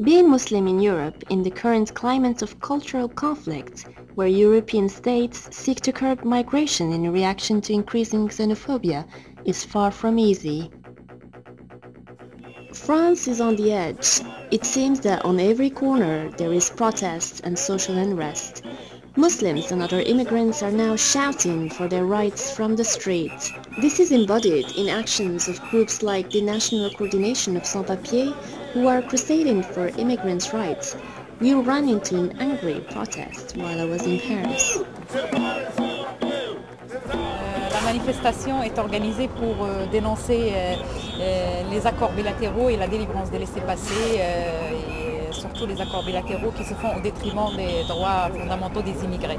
Being Muslim in Europe in the current climate of cultural conflict, where European states seek to curb migration in reaction to increasing xenophobia, is far from easy. France is on the edge. It seems that on every corner there is protest and social unrest. Muslims and other immigrants are now shouting for their rights from the street. This is embodied in actions of groups like the National Coordination of Sans-Papiers, who are crusading for immigrants' rights. We ran into an angry protest while I was in Paris. La manifestation est organisée pour dénoncer les accords bilatéraux et la délivrance des laissez-passer, et surtout les accords bilatéraux qui se font au détriment des droits fondamentaux des immigrés.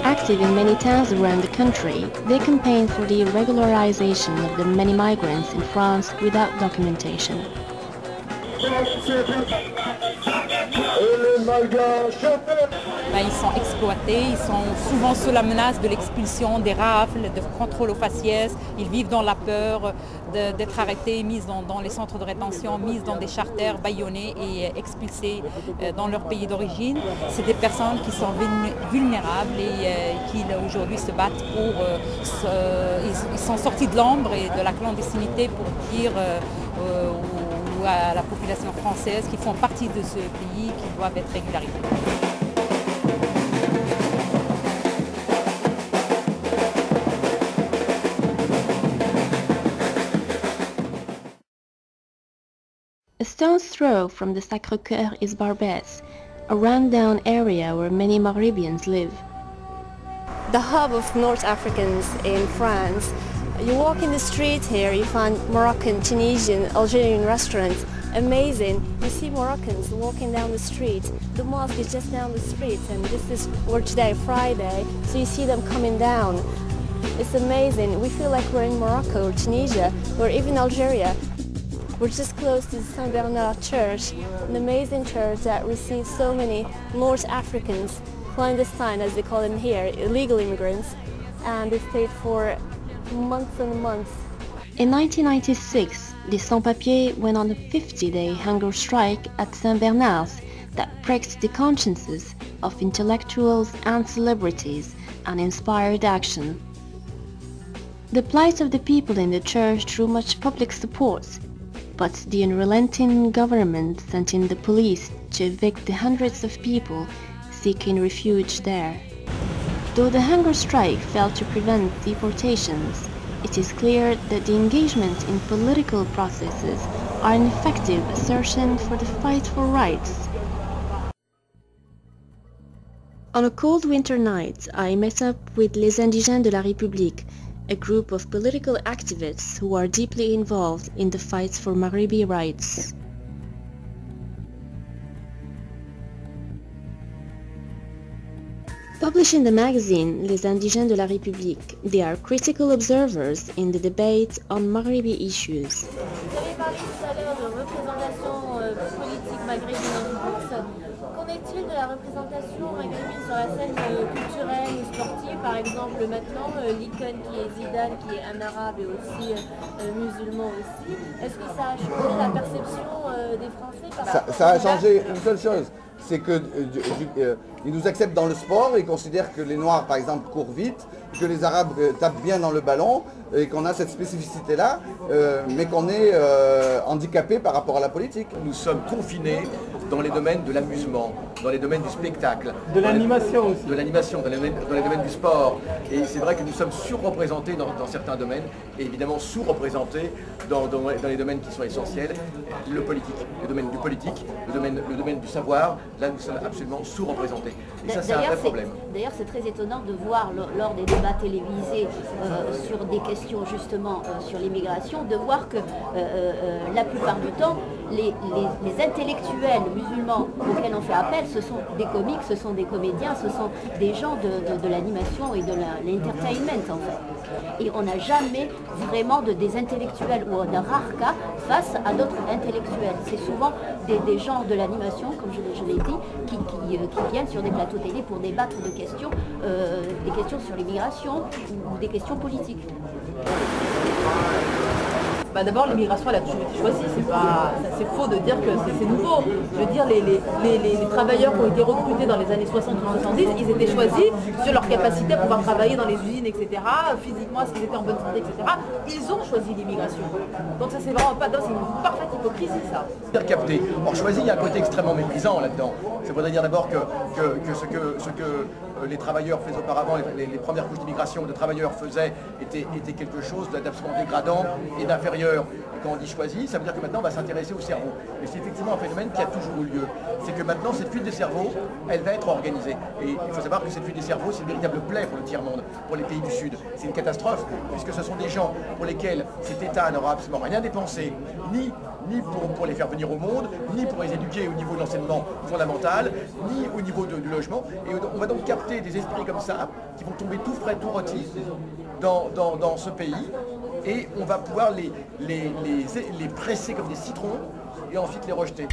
Active in many towns around the country, they campaign for the regularization of the many migrants in France without documentation. Ils sont exploités, ils sont souvent sous la menace de l'expulsion, des rafles, de contrôles aux faciès. Ils vivent dans la peur d'être arrêtés, mis dans les centres de rétention, mis dans des charters, bâillonnés et expulsés dans leur pays d'origine. C'est des personnes qui sont vulnérables et qui aujourd'hui se battent pour... ils sont sortis de l'ombre et de la clandestinité pour dire à la population française qui font partie de ce pays qui doivent être régularisés. A stone's throw from the Sacré-Cœur is Barbès, a run-down area where many Maghrebians live. The hub of North Africans in France. You walk in the street here, you find Moroccan, Tunisian, Algerian restaurants. Amazing. You see Moroccans walking down the street. The mosque is just down the street, and this is today, Friday, so you see them coming down. It's amazing. We feel like we're in Morocco or Tunisia or even Algeria. We're just close to Saint Bernard Church, an amazing church that receives so many North Africans, clandestine as they call them here, illegal immigrants, and they stayed for months and months. In 1996, the Sans-Papiers went on a 50-day hunger strike at Saint Bernard's that pricked the consciences of intellectuals and celebrities and inspired action. The plight of the people in the church drew much public support, but the unrelenting government sent in the police to evict the hundreds of people seeking refuge there. Though the hunger strike failed to prevent deportations, it is clear that the engagement in political processes are an effective assertion for the fight for rights. On a cold winter night, I met up with Les Indigènes de la République, a group of political activists who are deeply involved in the fight for Maghrebi rights. Published in the magazine Les Indigènes de la République, they are critical observers in the debate on Maghrebi issues. Vous avez parlé tout à l'heure de représentation politique maghrébine en bourse. Qu'en est-il de la représentation maghrébine sur la scène culturelle et sportive? Par exemple, maintenant, l'icône qui est Zidane, qui est un arabe et aussi musulman aussi. Est-ce que ça a changé la perception des Français par rapport Ça a changé une seule chose, c'est qu'ils nous acceptent dans le sport et considèrent que les Noirs, par exemple, courent vite, que les Arabes tapent bien dans le ballon et qu'on a cette spécificité-là, mais qu'on est handicapé par rapport à la politique. Nous sommes confinés dans les domaines de l'amusement, dans les domaines du spectacle. De l'animation aussi. De l'animation, dans les domaines du sport. Et c'est vrai que nous sommes surreprésentés dans certains domaines, et évidemment sous-représentés dans les domaines qui sont essentiels. Le politique, le domaine du politique, le domaine du savoir, là nous sommes absolument sous-représentés. Et ça c'est un vrai problème. D'ailleurs c'est très étonnant de voir lors des débats télévisés sur des questions justement sur l'immigration, de voir que la plupart du temps les intellectuels musulmans auxquels on fait appel, ce sont des comiques, ce sont des comédiens, ce sont des gens de l'animation et de l'entertainment en fait. Et on n'a jamais vraiment des intellectuels ou d'un rare cas face à d'autres intellectuels. C'est souvent des gens de l'animation, comme je l'ai dit, qui viennent sur des plateaux télé pour débattre de questions, des questions sur l'immigration ou des questions politiques. Bah d'abord, l'immigration, elle a toujours été choisie. C'est faux de dire que c'est nouveau. Je veux dire, les travailleurs qui ont été recrutés dans les années 60 ou 70, ils étaient choisis sur leur capacité à pouvoir travailler dans les usines, etc. Physiquement, est-ce qu'ils étaient en bonne santé, etc. Ils ont choisi l'immigration. Donc ça, c'est vraiment pas... C'est une parfaite hypocrisie, ça. Bien capté. Or, choisi, il y a un côté extrêmement méprisant là-dedans. Ça voudrait dire d'abord que ce que les travailleurs faisaient auparavant, les premières couches d'immigration de travailleurs faisaient, était quelque chose d'absolument dégradant et d'inférieur. Et quand on dit choisi, ça veut dire que maintenant on va s'intéresser au cerveau. Et c'est effectivement un phénomène qui a toujours eu lieu. C'est que maintenant cette fuite des cerveaux, elle va être organisée. Et il faut savoir que cette fuite des cerveaux, c'est une véritable plaie pour le tiers-monde, pour les pays du Sud. C'est une catastrophe, puisque ce sont des gens pour lesquels cet État n'aura absolument rien dépensé, ni pour les faire venir au monde, ni pour les éduquer au niveau de l'enseignement fondamental, ni au niveau du logement. Et on va donc capter des esprits comme ça, qui vont tomber tout frais, tout rôtis dans ce pays, et on va pouvoir les presser comme des citrons et ensuite les rejeter.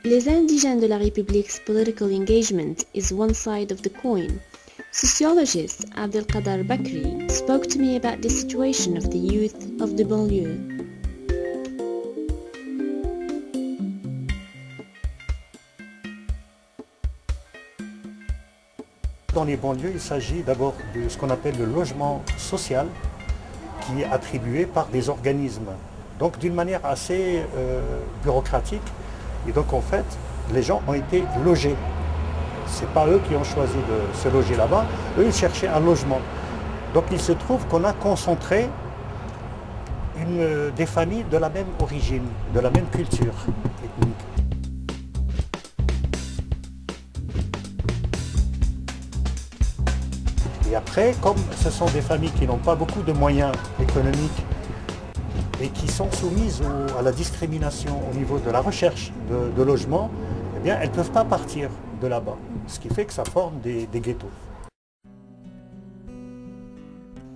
Les indigènes de la République's political engagement is one side of the coin. Sociologist Abdelkader Bakri spoke to me about the situation of the youth of the banlieue. Dans les banlieues, il s'agit d'abord de ce qu'on appelle le logement social, qui est attribué par des organismes, donc d'une manière assez bureaucratique. Et donc en fait, les gens ont été logés. Ce n'est pas eux qui ont choisi de se loger là-bas, eux ils cherchaient un logement. Donc il se trouve qu'on a concentré des familles de la même origine, de la même culture ethnique. Et après, comme ce sont des familles qui n'ont pas beaucoup de moyens économiques et qui sont soumises à la discrimination au niveau de la recherche de logement, eh bien, elles ne peuvent pas partir de là-bas, ce qui fait que ça forme des ghettos.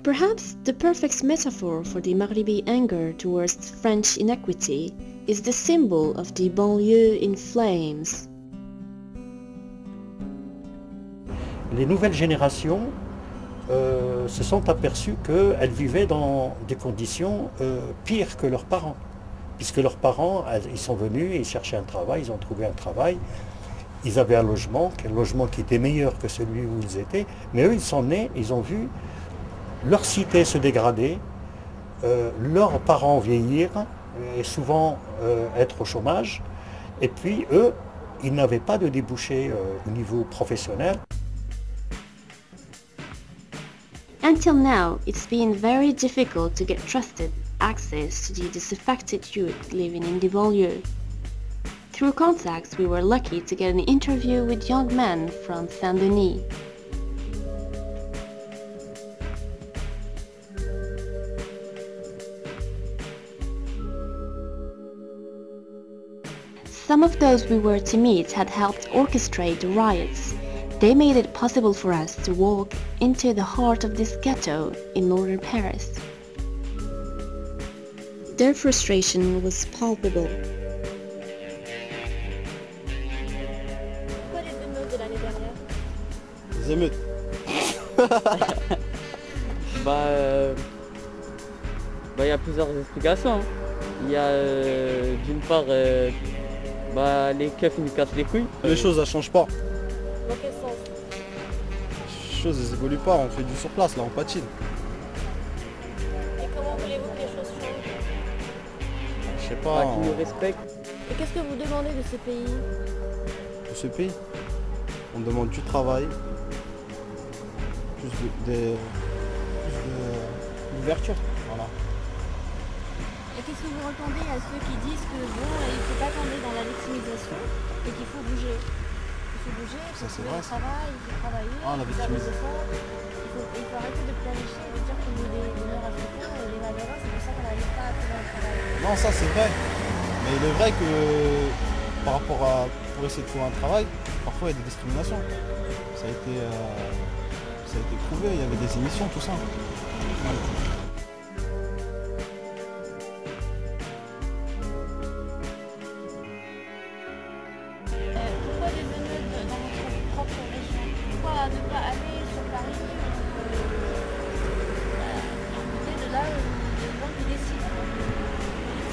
Perhaps the perfect metaphor for the Maghribi anger towards French inequity is the symbol of the banlieue in flames. Les nouvelles générations se sont aperçus qu'elles vivaient dans des conditions pires que leurs parents. Puisque leurs parents, ils sont venus, ils cherchaient un travail, ils ont trouvé un travail, ils avaient un logement qui était meilleur que celui où ils étaient, mais eux, ils sont nés, ils ont vu leur cité se dégrader, leurs parents vieillir et souvent être au chômage, et puis eux, ils n'avaient pas de débouchés au niveau professionnel. Until now, it's been very difficult to get trusted access to the disaffected youth living in the banlieue. Through contacts, we were lucky to get an interview with young men from Saint-Denis. Some of those we were to meet had helped orchestrate the riots. They made it possible for us to walk into the heart of this ghetto in northern Paris. Their frustration was palpable. Pourquoi les émeutes de l'année dernière? Les émeutes. Il y a plusieurs explications. Il y a d'une part les keufs ils nous cassent les couilles. Les choses elles changent pas. Dans quel sens? Les choses elles évoluent pas, on fait du sur place là, on patine. Et comment voulez-vous que les choses changent? Je sais pas. Qui nous respectent. Et qu'est-ce que vous demandez de ce pays? De ce pays, on demande du travail, plus d'ouverture. Voilà. Et qu'est-ce que vous répondez à ceux qui disent que bon, il ne faut pas tomber dans la victimisation et qu'il faut bouger? Il faut bouger, il faut trouver du travail, il faut travailler, Ah, la il faut faire des victimisation. efforts, il faut arrêter de planifier et de dire que nous les Nord-Africains, les Maghrébins, c'est pour ça qu'on n'arrive pas à trouver un travail. Non, ça c'est vrai. Mais il est vrai que par rapport à pour essayer de trouver un travail, parfois il y a des discriminations. Ça a été prouvé, il y avait des émissions, tout ça. Pourquoi des émeutes dans votre propre région? Pourquoi ne pas aller sur Paris l'idée de là les gens qui décident?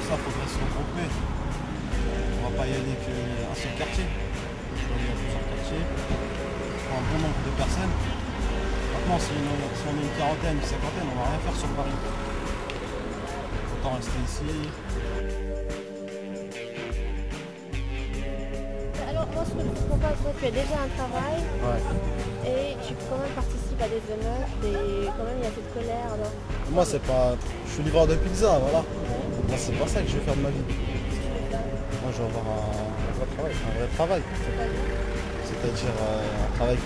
Ça, faudrait se regrouper. On va pas y aller qu'un seul quartier. Il faut aller à plusieurs quartiers. Un bon nombre de personnes. Maintenant, si on est une quarantaine, une cinquantaine, on va rien faire sur Paris. Autant rester ici. Alors moi ce que je vous propose, toi, tu as déjà un travail et tu quand même participes à des émeutes et quand même il y a cette colère. Alors... Moi c'est pas. Je suis livreur de pizza, voilà. Moi c'est pas ça que je vais faire de ma vie. Moi je vais avoir un vrai travail. C'est-à-dire un travail